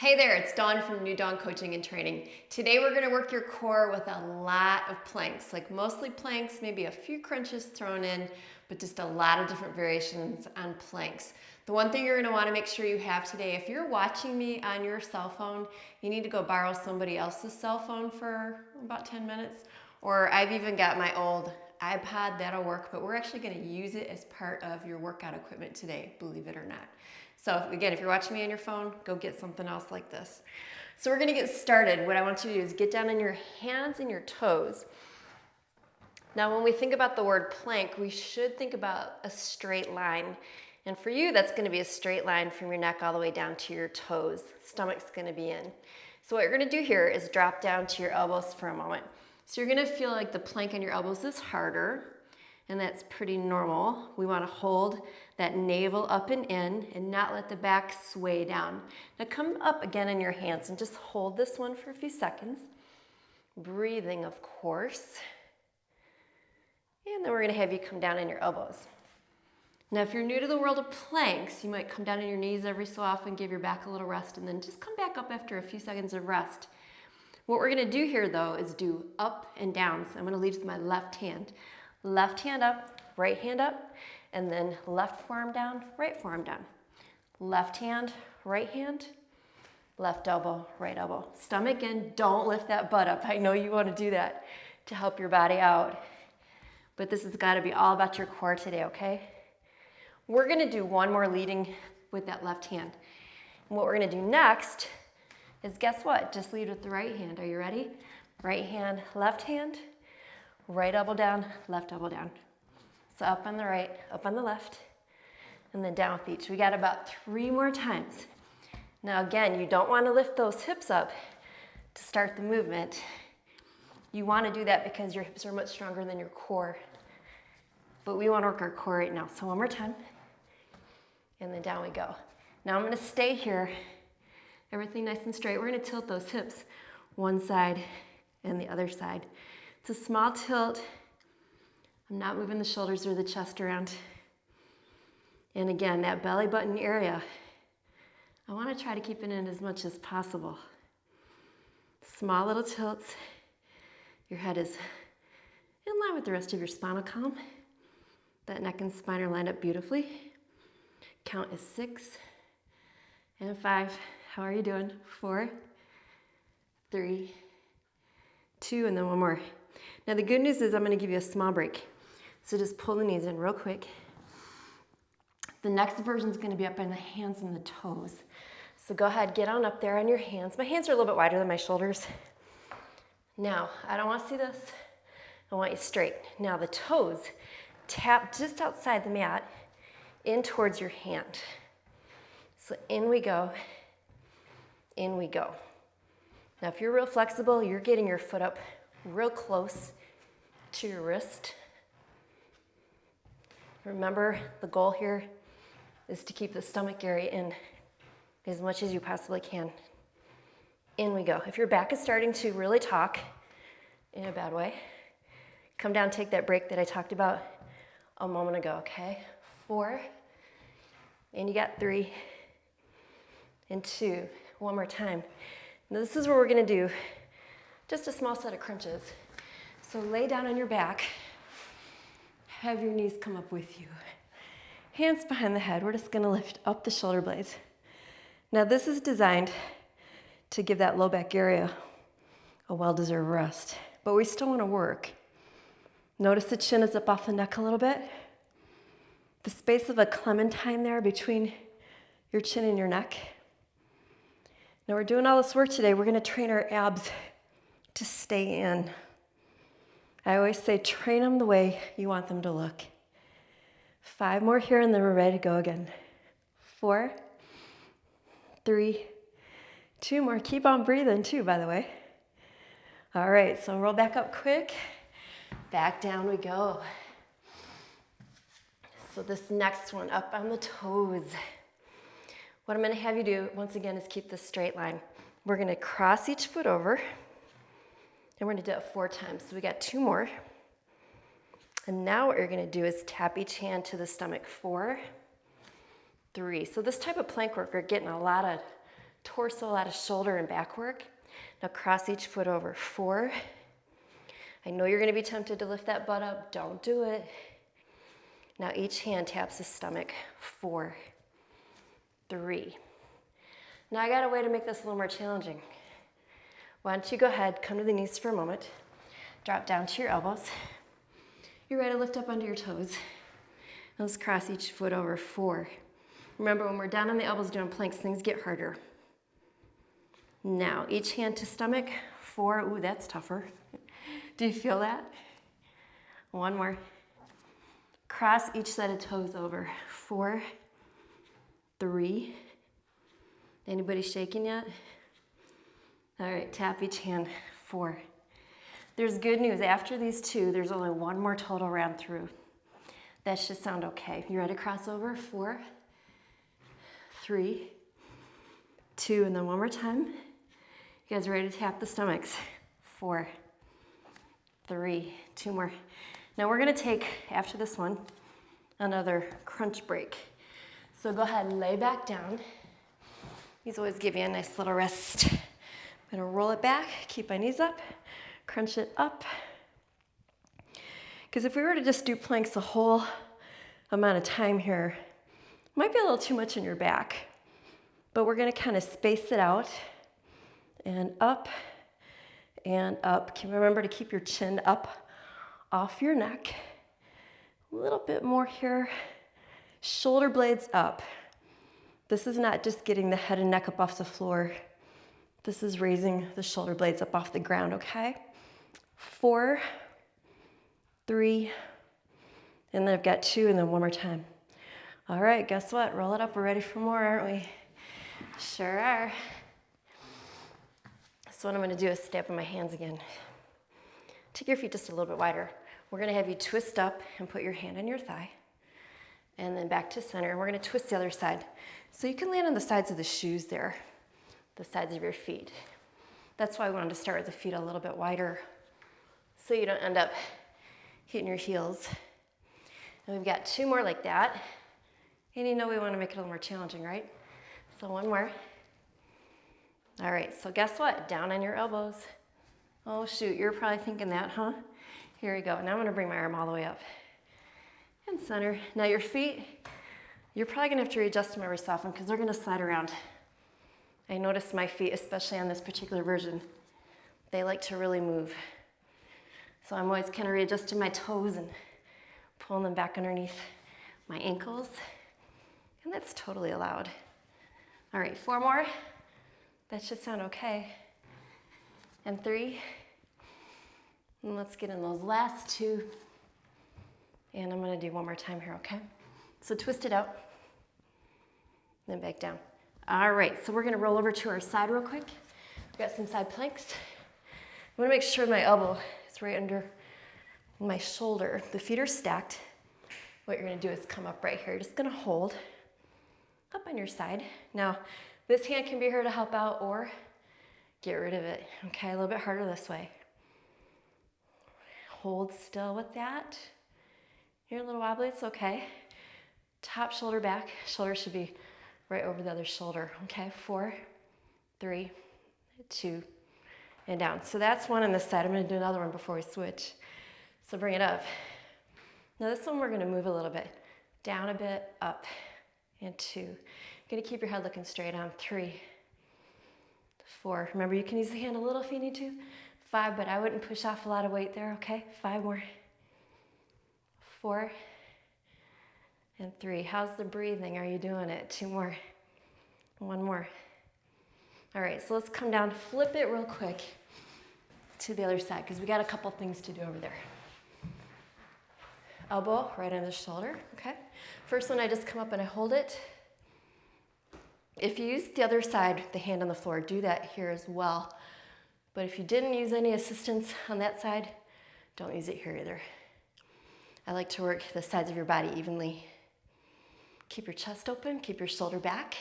Hey there, it's Dawn from New Dawn Coaching and Training. Today we're going to work your core with a lot of planks, like mostly planks, maybe a few crunches thrown in, but just a lot of different variations on planks. The one thing you're going to want to make sure you have today, if you're watching me on your cell phone, you need to go borrow somebody else's cell phone for about 10 minutes. Or I've even got my old iPod, that'll work, but we're actually going to use it as part of your workout equipment today, believe it or not. So again, if you're watching me on your phone, go get something else like this. So we're gonna get started. What I want you to do is get down on your hands and your toes. Now when we think about the word plank, we should think about a straight line. And for you, that's gonna be a straight line from your neck all the way down to your toes. Stomach's gonna be in. So what you're gonna do here is drop down to your elbows for a moment. So you're gonna feel like the plank on your elbows is harder, and that's pretty normal. We wanna hold that navel up and in and not let the back sway down. Now come up again in your hands and just hold this one for a few seconds. Breathing, of course. And then we're gonna have you come down in your elbows. Now if you're new to the world of planks, you might come down on your knees every so often, give your back a little rest, and then just come back up after a few seconds of rest. What we're gonna do here though is do up and down. So I'm gonna lead with my left hand. Left hand up, right hand up, and then left forearm down, right forearm down. Left hand, right hand, left elbow, right elbow. Stomach in, don't lift that butt up. I know you want to do that to help your body out, but this has got to be all about your core today, okay? We're going to do one more leading with that left hand. And what we're going to do next is, guess what? Just lead with the right hand. Are you ready? Right hand, right elbow down, left elbow down. So up on the right, up on the left, and then down with each. We got about 3 more times. Now again, you don't want to lift those hips up to start the movement. You want to do that because your hips are much stronger than your core. But we want to work our core right now. So one more time, and then down we go. Now I'm going to stay here, everything nice and straight. We're going to tilt those hips one side and the other side. It's a small tilt. I'm not moving the shoulders or the chest around. And again, that belly button area, I want to try to keep it in as much as possible. Small little tilts. Your head is in line with the rest of your spinal column. That neck and spine are lined up beautifully. Count is 6 and 5. How are you doing? 4, 3, 2, and then one more. Now the good news is I'm going to give you a small break. So just pull the knees in real quick. The next version is going to be up on the hands and the toes. So go ahead, get on up there on your hands. My hands are a little bit wider than my shoulders. Now, I don't want to see this. I want you straight. Now the toes, tap just outside the mat in towards your hand. So in we go, in we go. Now if you're real flexible, you're getting your foot up real close to your wrist. Remember, the goal here is to keep the stomach area in as much as you possibly can. In we go. If your back is starting to really talk in a bad way, come down, take that break that I talked about a moment ago, okay? 4, and you got 3, and 2. One more time. Now this is where we're gonna do just a small set of crunches. So lay down on your back. Have your knees come up with you. Hands behind the head. We're just gonna lift up the shoulder blades. Now this is designed to give that low back area a well-deserved rest, but we still wanna work. Notice the chin is up off the neck a little bit. The space of a clementine there between your chin and your neck. Now we're doing all this work today. We're gonna train our abs to stay in. I always say train them the way you want them to look. 5 more here and then we're ready to go again. 4, 3, 2 more. Keep on breathing too, by the way. All right, so roll back up quick. Back down we go. So this next one, up on the toes. What I'm gonna have you do, once again, is keep this straight line. We're gonna cross each foot over, and we're gonna do it 4 times. So we got 2 more. And now what you're gonna do is tap each hand to the stomach. 4, 3. So this type of plank work, we're getting a lot of torso, a lot of shoulder and back work. Now cross each foot over. 4. I know you're gonna be tempted to lift that butt up. Don't do it. Now each hand taps the stomach. 4, 3. Now I got a way to make this a little more challenging. Why don't you go ahead, come to the knees for a moment, drop down to your elbows. You're ready to lift up onto your toes. Let's cross each foot over. 4. Remember, when we're down on the elbows doing planks, things get harder. Now, each hand to stomach. 4. Ooh, that's tougher. Do you feel that? 1 more. Cross each set of toes over. 4, 3. Anybody shaking yet? All right, tap each hand. 4. There's good news. After these 2, there's only 1 more total round through. That should sound okay. You ready to cross over? 4, 3, 2, and then 1 more time. You guys ready to tap the stomachs? 4, 3, 2 more. Now we're gonna take, after this one, another crunch break. So go ahead and lay back down. These always give you a nice little rest. I'm gonna roll it back, keep my knees up, crunch it up. Because if we were to just do planks the whole amount of time here, it might be a little too much in your back. But we're gonna kind of space it out and up and up. Remember to keep your chin up off your neck. A little bit more here. Shoulder blades up. This is not just getting the head and neck up off the floor. This is raising the shoulder blades up off the ground, okay? 4, 3, and then I've got 2, and then 1 more time. All right, guess what? Roll it up. We're ready for more, aren't we? Sure are. So what I'm gonna do is stay up on my hands again. Take your feet just a little bit wider. We're gonna have you twist up and put your hand on your thigh, and then back to center. And we're gonna twist the other side. So you can land on the sides of the shoes there, the sides of your feet. That's why I wanted to start with the feet a little bit wider, so you don't end up hitting your heels. And we've got 2 more like that. And you know we want to make it a little more challenging, right? So 1 more. All right, so guess what? Down on your elbows. Oh shoot, you're probably thinking that, huh? Here we go. Now I'm gonna bring my arm all the way up. And center. Now your feet, you're probably gonna have to readjust them every so often because they're gonna slide around. I notice my feet, especially on this particular version, they like to really move. So I'm always kind of readjusting my toes and pulling them back underneath my ankles. And that's totally allowed. All right, 4 more. That should sound okay. And 3. And let's get in those last 2. And I'm gonna do 1 more time here, okay? So twist it out, then back down. All right, so we're gonna roll over to our side real quick. We've got some side planks. I'm gonna make sure my elbow is right under my shoulder. The feet are stacked. What you're gonna do is come up right here. You're just gonna hold up on your side. Now, this hand can be here to help out or get rid of it. Okay, a little bit harder this way. Hold still with that. You're a little wobbly, it's okay. Top shoulder back. Shoulder should be right over the other shoulder. Okay, 4, 3, 2, and down. So that's one on this side. I'm gonna do another one before we switch. So bring it up. Now this one we're gonna move a little bit. Down a bit, up, and 2. You're gonna keep your head looking straight on. 3, 4. Remember, you can use the hand a little if you need to. 5, but I wouldn't push off a lot of weight there, okay? 5 more. 4, and 3. How's the breathing? Are you doing it? 2 more. 1 more. All right, so let's come down, flip it real quick to the other side because we got a couple things to do over there. Elbow right on the shoulder, okay? First one, I just come up and I hold it. If you use the other side, the hand on the floor, do that here as well. But if you didn't use any assistance on that side, don't use it here either. I like to work the sides of your body evenly. Keep your chest open, keep your shoulder back.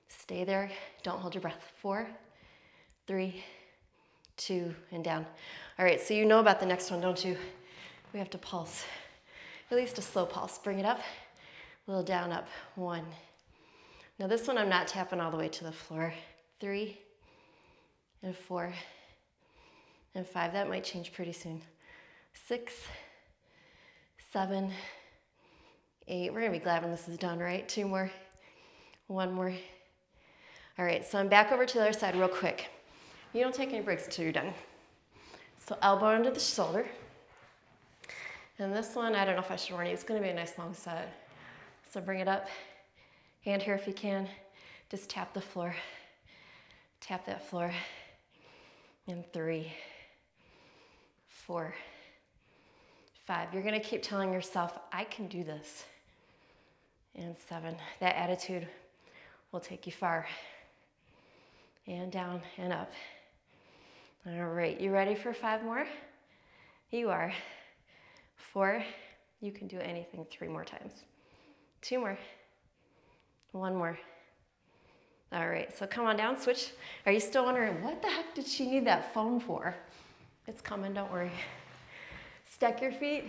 Stay there, don't hold your breath. 4, 3, 2, and down. All right, so you know about the next one, don't you? We have to pulse, at least a slow pulse. Bring it up, a little down, up. 1, Now this one I'm not tapping all the way to the floor. 3 and 4 and 5. That might change pretty soon. 6, 7, 8. We're gonna be glad when this is done, right? 2 more, 1 more. All right, so I'm back over to the other side real quick. You don't take any breaks until you're done. So elbow under the shoulder. And this one, I don't know if I should warn you, it's gonna be a nice long set. So bring it up, hand here if you can. Just tap the floor. Tap that floor. And 3, 4, 5. You're gonna keep telling yourself, I can do this. And 7. That attitude will take you far. And down and up. All right, you ready for 5 more? You are. 4, you can do anything 3 more times. 2 more, 1 more. All right, so come on down, switch. Are you still wondering, what the heck did she need that phone for? It's coming, don't worry. Stack your feet,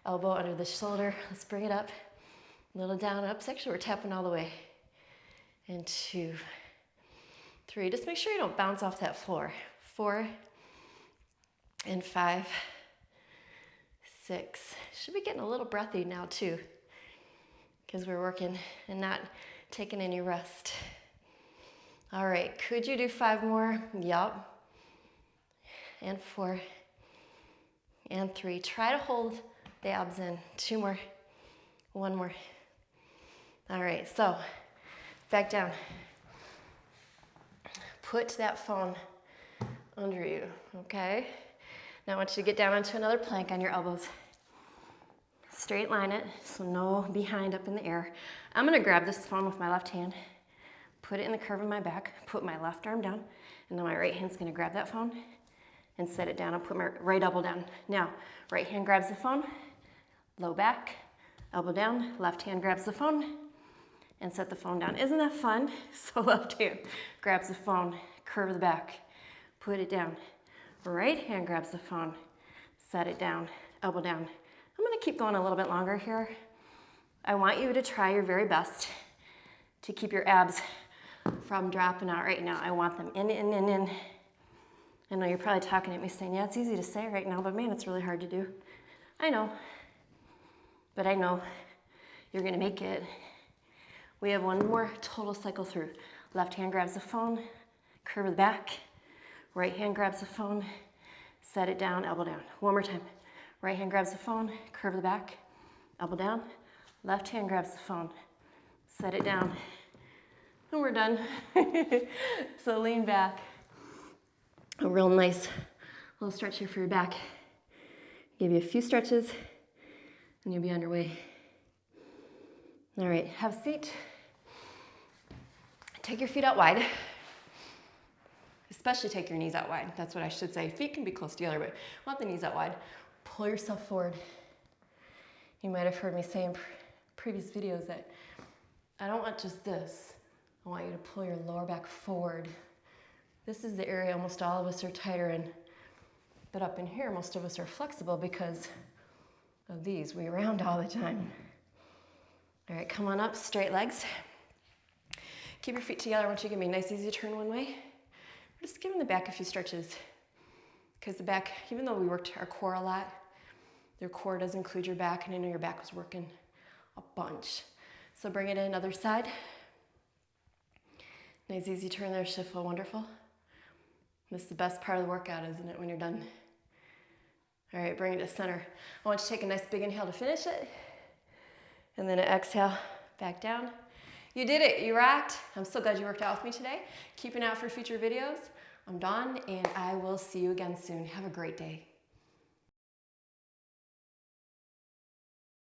elbow under the shoulder. Let's bring it up, a little down, up. Actually, we're tapping all the way. And 2, 3. Just make sure you don't bounce off that floor. 4 and 5, 6. Should be getting a little breathy now too, because we're working and not taking any rest. All right, could you do 5 more? Yup. And 4 and 3. Try to hold the abs in. 2 more, 1 more. All right, so back down. Put that phone under you, okay? Now I want you to get down onto another plank on your elbows. Straight line it, so no behind up in the air. I'm gonna grab this phone with my left hand, put it in the curve of my back, put my left arm down, and then my right hand's gonna grab that phone and set it down. I'll put my right elbow down. Now, right hand grabs the phone, low back, elbow down, left hand grabs the phone, and set the phone down. Isn't that fun? So left hand grabs the phone, curve the back, put it down. Right hand grabs the phone, set it down, elbow down. I'm gonna keep going a little bit longer here. I want you to try your very best to keep your abs from dropping out right now. I want them in, in, in, in. I know you're probably talking at me saying, yeah, it's easy to say right now, but man, it's really hard to do. I know, but I know you're gonna make it. We have 1 more total cycle through. Left hand grabs the phone, curve the back. Right hand grabs the phone, set it down, elbow down. 1 more time. Right hand grabs the phone, curve the back, elbow down. Left hand grabs the phone, set it down, and we're done. So lean back. A real nice little stretch here for your back. Give you a few stretches, and you'll be underway. All right, have a seat. Take your feet out wide. Especially take your knees out wide. That's what I should say. Feet can be close together, but want the knees out wide. Pull yourself forward. You might have heard me say in previous videos that I don't want just this. I want you to pull your lower back forward. This is the area almost all of us are tighter in. But up in here, most of us are flexible because of these. We round all the time. All right, come on up, straight legs. Keep your feet together. I want you to give me a nice, easy turn one way. We're just giving the back a few stretches. Because the back, even though we worked our core a lot, your core does include your back, and I know your back was working a bunch. So bring it in, other side. Nice, easy turn there, should feel wonderful. This is the best part of the workout, isn't it, when you're done? All right, bring it to center. I want you to take a nice big inhale to finish it. And then an exhale, back down. You did it, you rocked. I'm so glad you worked out with me today. Keep an eye out for future videos. I'm Dawn, and I will see you again soon. Have a great day.